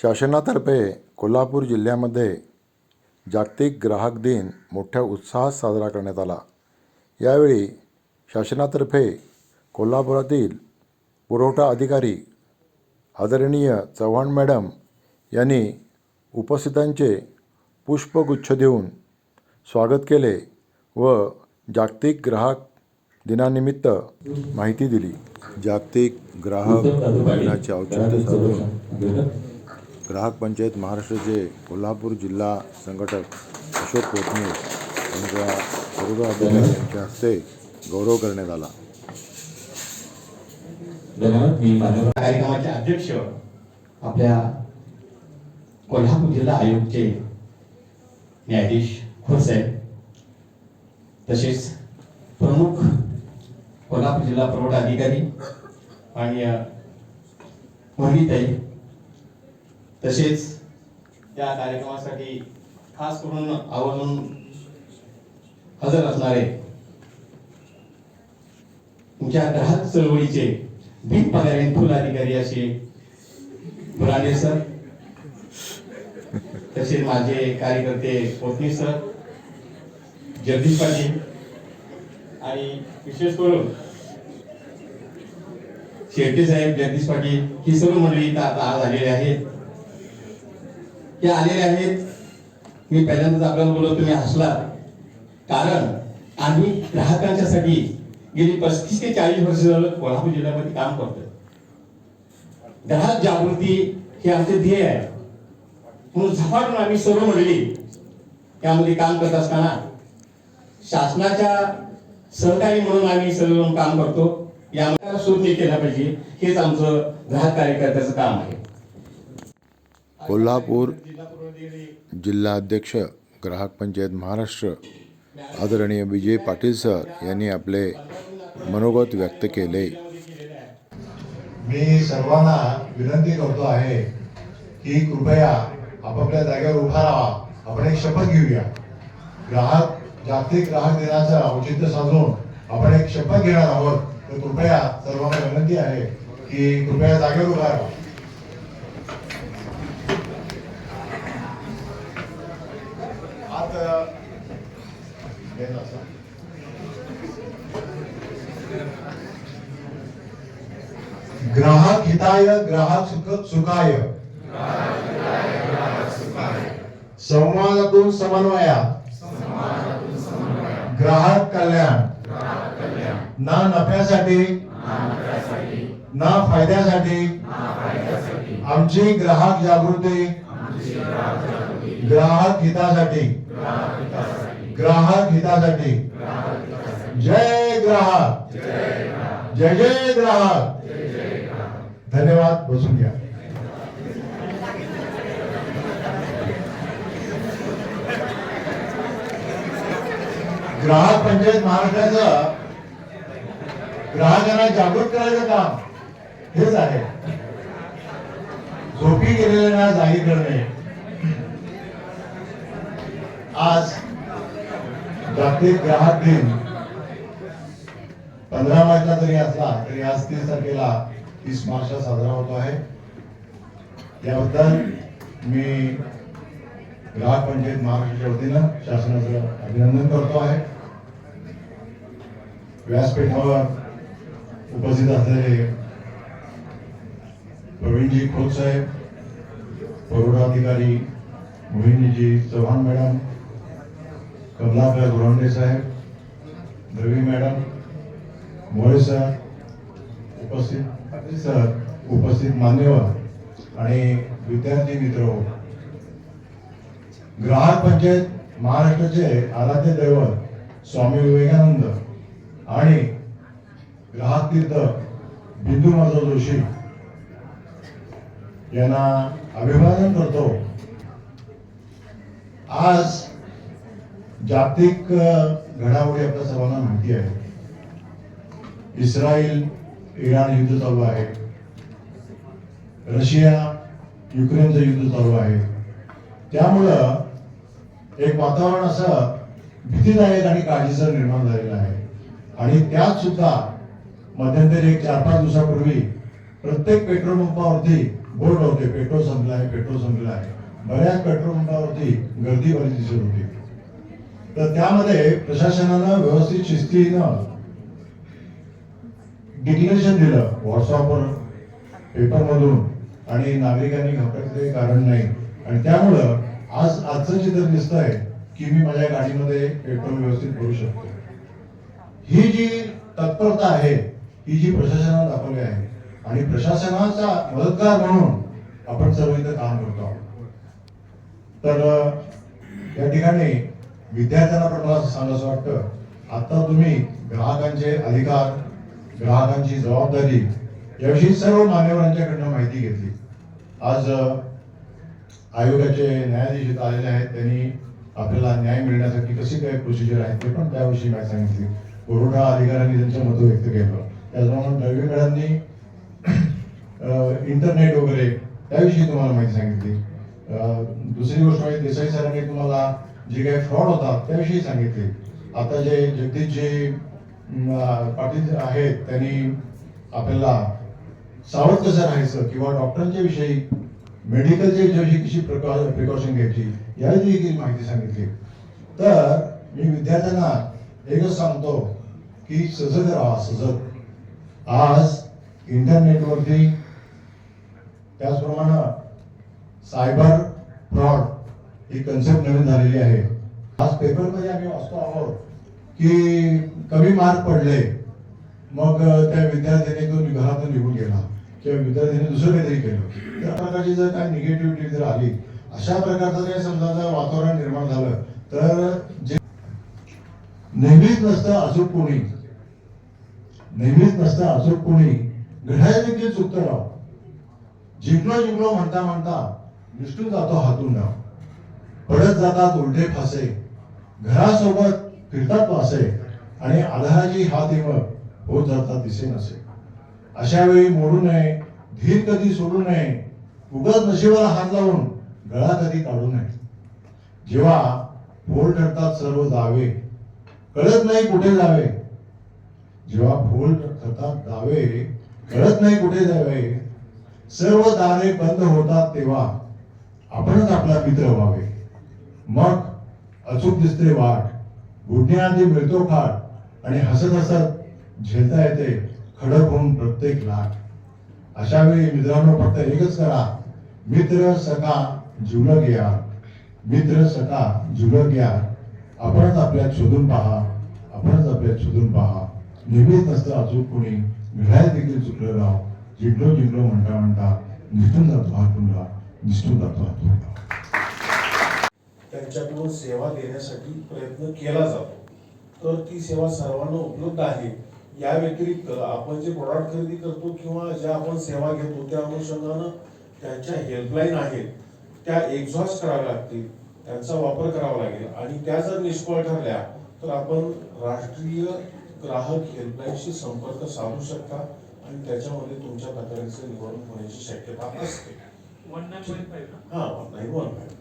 शासनातर्फे कोल्हापूर जिल्ह्यामध्ये जागतिक ग्राहक दिन मोठ्या उत्साहात साजरा करण्यात आला। यावेळी शासनातर्फे कोल्हापुरातील पुरवठा अधिकारी आदरणीय चव्हाण मॅडम यांनी उपस्थितांचे पुष्पगुच्छ देऊन स्वागत केले व जागतिक ग्राहक दिनानिमित्त माहिती दिली। जागतिक ग्राहक दिनाचे औचित्य साधून ग्राहक पंचायत महाराष्ट्राचे कोल्हापूर जिल्हा संघटक अशोक कोथणे यांच्या पुरवठा अधिकारी यांच्या हस्ते गौरव करण्यात आला। कार्यक्रमाचे अध्यक्ष आपल्या कोल्हापूर जिल्हा आयोगचे न्यायाधीश खोतसाहेब, तसेच प्रमुख कोल्हापूर जिल्हा पुरवठा अधिकारी आणि मोहिनीताई, तसेच त्या कार्यक्रमासाठी खास करून आवर्जून हजर असणारे तुमच्या ग्राहक चळवळीचे बिनपगारी फुल अधिकारी असे बुराडे सर, तसेच माझे कार्यकर्ते कोथणे सर, जगदीश पाटील आणि विशेष करून शेट्टी साहेब, जगदीश पाटील ही सर्व मंडळी इथं आता आज आलेले आहेत। ते आलेले आहेत। मी पहिल्यांदाच आपल्याला बोलतो, तुम्ही हसला, कारण आम्ही ग्राहकांच्यासाठी गेली 35 ते 40 वर्ष झालं कोल्हापूर जिल्ह्यामध्ये काम करतोय। ग्राहक जागृती हे आमचे ध्येय आहे, म्हणून झपाटून आम्ही सर्व मंडळी त्यामध्ये काम करत असताना शासनाच्या सहकारी म्हणून आम्ही सर्वजण काम करतो। यामध्ये सूट केला पाहिजे, हेच आमचं ग्राहक कार्यकर्त्याचं काम आहे। कोल्हापूर जिल्हा अध्यक्ष ग्राहक पंचायत महाराष्ट्र आदरणीय विजय पाटील सर यांनी आपले मनोगत व्यक्त केले। मी सर्वांना विनंती करतो आहे की कृपया आपापल्या जागेवर उभा राहा। आपण एक शपथ घेऊया। जागतिक ग्राहक दिनाचं औचित्य साधून आपण एक शपथ घेणार आहोत, तर कृपया सर्वांना विनंती आहे की कृपया जागेवर उभा राहा। ग्राहक हिताय ग्राहक सुखाय, संवादातून समन्वयात ग्राहक कल्याण, ना नफ्यासाठी ना फायद्यासाठी आमची ग्राहक जागृती, ग्राहक हितासाठी, ग्राहक हितासाठी। जय ग्राहक, जय जय ग्राहक। धन्यवाद। बसून घ्या। ग्राहक पंचायत महाराष्ट्राचं ग्राहकांना जागृत करायचं काम हेच आहे। झोपी गेलेल्यांना जागी करणे। आज जागतिक ग्राहक दिन 15 मार्चला जरी असला तरी आज 30 तारखेला 30 मार्चला साजरा होतो आहे। याबद्दल मी ग्राहक पंचायत महाराष्ट्राच्या वतीनं शासनाचं अभिनंदन करतो आहे। व्यासपीठावर उपस्थित असलेले प्रवीणजी खोतसाहेब, पुरवठा अधिकारी मोहिनीजी चव्हाण मॅडम, कमलाकर गुरांडे साहेब, रवी मॅडम, मोरे सर, उपस्थित मान्यवर आणि विद्यार्थी मित्र, ग्राहक पंचायत महाराष्ट्राचे आराध्य दैवत स्वामी विवेकानंद आणि ग्राहक तीर्थ बिंदू माधव जोशी यांना अभिवादन करतो। आज जागतिक घडामोडी आपल्या सर्वांना माहिती आहे। इस्रायल इराण युद्ध चालू आहे, रशिया युक्रेनचं युद्ध चालू आहे। त्यामुळं एक वातावरण असं भीतीदायक आणि काळजीचं निर्माण झालेलं आहे। आणि त्यात सुद्धा मध्यंतरी 4-5 दिवसापूर्वी प्रत्येक पेट्रोल पंपावरती बोर्ड होते, पेट्रोल संपलं आहे, पेट्रोल संपलं आहे. बऱ्याच पेट्रोल पंपावरती गर्दी बरीच दिसत होती. तर त्यामध्ये प्रशासनानं व्यवस्थित शिस्तीनं डिक्लेरेशन दिलं व्हॉट्सअपवर, पेपरमधून, आणि नागरिकांनी घाबरायचं कारण नाही. आणि त्यामुळं आजचं चित्र दिसत आहे की मी माझ्या गाडीमध्ये पेट्रोल व्यवस्थित भरू शकतो. ही जी तत्परता आहे, ही जी प्रशासनानं दाखवली आहे, आणि प्रशासनाचा मदतगार म्हणून आपण सर्व इथं काम करतो आहोत. तर या ठिकाणी विद्यार्थ्यांना पण मला सांगायचं वाटतं, आता तुम्ही ग्राहकांचे अधिकार, ग्राहकांची जबाबदारी याविषयी सर्व मान्यवरांच्याकडनं माहिती घेतली. आज आयोगाचे न्यायाधीश इथं आलेले आहेत, त्यांनी आपल्याला न्याय मिळण्यासाठी कशी काय प्रोसिजर आहे ते पण त्याविषयी माहिती सांगितली. पुरवठा अधिकाऱ्यांनी त्यांचं मत व्यक्त केलं. त्याचप्रमाणे दळवीकरांनी इंटरनेट वगैरे त्याविषयी तुम्हाला माहिती सांगितली. दुसरी गोष्ट म्हणजे देसाई सरांनी तुम्हाला जे काही फ्रॉड होता त्याविषयी सांगितले. आता जे जगदीशजी पाटील आहेत, त्यांनी आपल्याला सावध कसं राहायचं किंवा डॉक्टरांच्या विषयी, मेडिकलच्या विषयी कशी प्रिकॉशन घ्यायची याविषयी देखील माहिती सांगितली. तर मी विद्यार्थ्यांना एकच सांगतो की सजग राहा, सजग. आज इंटरनेटवरती, त्याचप्रमाणे सायबर फ्रॉड ही कन्सेप्ट नवीन झालेली आहे. आज पेपरमध्ये आम्ही वाचतो आहोत की कमी मार्क पडले, मग त्या विद्यार्थ्याने तो घरातून निघून गेला किंवा विद्यार्थ्याने दुसरं काहीतरी केलं. त्या प्रकारची जर काही निगेटिव्हिटी जर आली, अशा प्रकारचं काही समजा जर वातावरण निर्माण झालं, तर जे नेहमीच नसतं अचूक कोणी, नेहमीच नसतं अचूक कोणी, घड्याळ देखील चुकतं राव. जिंकलो जिंकलो म्हणता म्हणता निष्ठून जातो हातून डाव. पडत जातात उलटे फासे, घरासोबत फिरतात वासे, आणि आधाराची हात हिमत होत जातात दिसे नसे. अशा वेळी मोडू नये, धीर कधी सोडू नये, उगाच नशिबाला हात लावून गळा कधी काढू नये. जेव्हा फोल ठरतात सर्व दावे, कळत नाही कुठे जावे. जेव्हा फोल ठरतात दावे, कळत नाही कुठे जावे. सर्व दारे बंद होतात तेव्हा आपणच आपला मित्र व्हावे. मग अचूक दिसते वाट, बुडण्याआधी मिळतो खाट, आणि हसत हसत झेलता येते खडक होऊन प्रत्येक लाट. अशा वेळी मित्रांनो फक्त एकच करा, मित्र सखा जीवलग या, मित्र सखा जीवलग या. आपणच आपल्यात शोधून पहा, आपणच आपल्यात शोधून पहा. नेहमीच नसतं अचूक कोणी, घड्याळ देखील चुकलं राव. जिंकलो जिंकलो म्हणता म्हणता निष्ठून जातो हातून राव, निष्ठून जातो हातून राव. त्यांच्याकडून सेवा देण्यासाठी प्रयत्न केला जातो. तर ती सेवा सर्वांना उपलब्ध आहे. या व्यतिरिक्त आपण जे प्रोडक्ट खरेदी करतो किंवा ज्या आपण सेवा घेतो त्या अनुषंगानं त्यांच्या हेल्पलाईन आहेत, त्या एक्झॉस्ट कराव्या लागतील, त्यांचा वापर करावा लागेल. आणि त्या जर निष्फळ ठरल्या तर आपण राष्ट्रीय ग्राहक हेल्पलाईनशी संपर्क साधू शकता आणि त्याच्यामध्ये तुमच्या तक्रारीचं निवारण होण्याची शक्यता असते. 1915 हा 1915.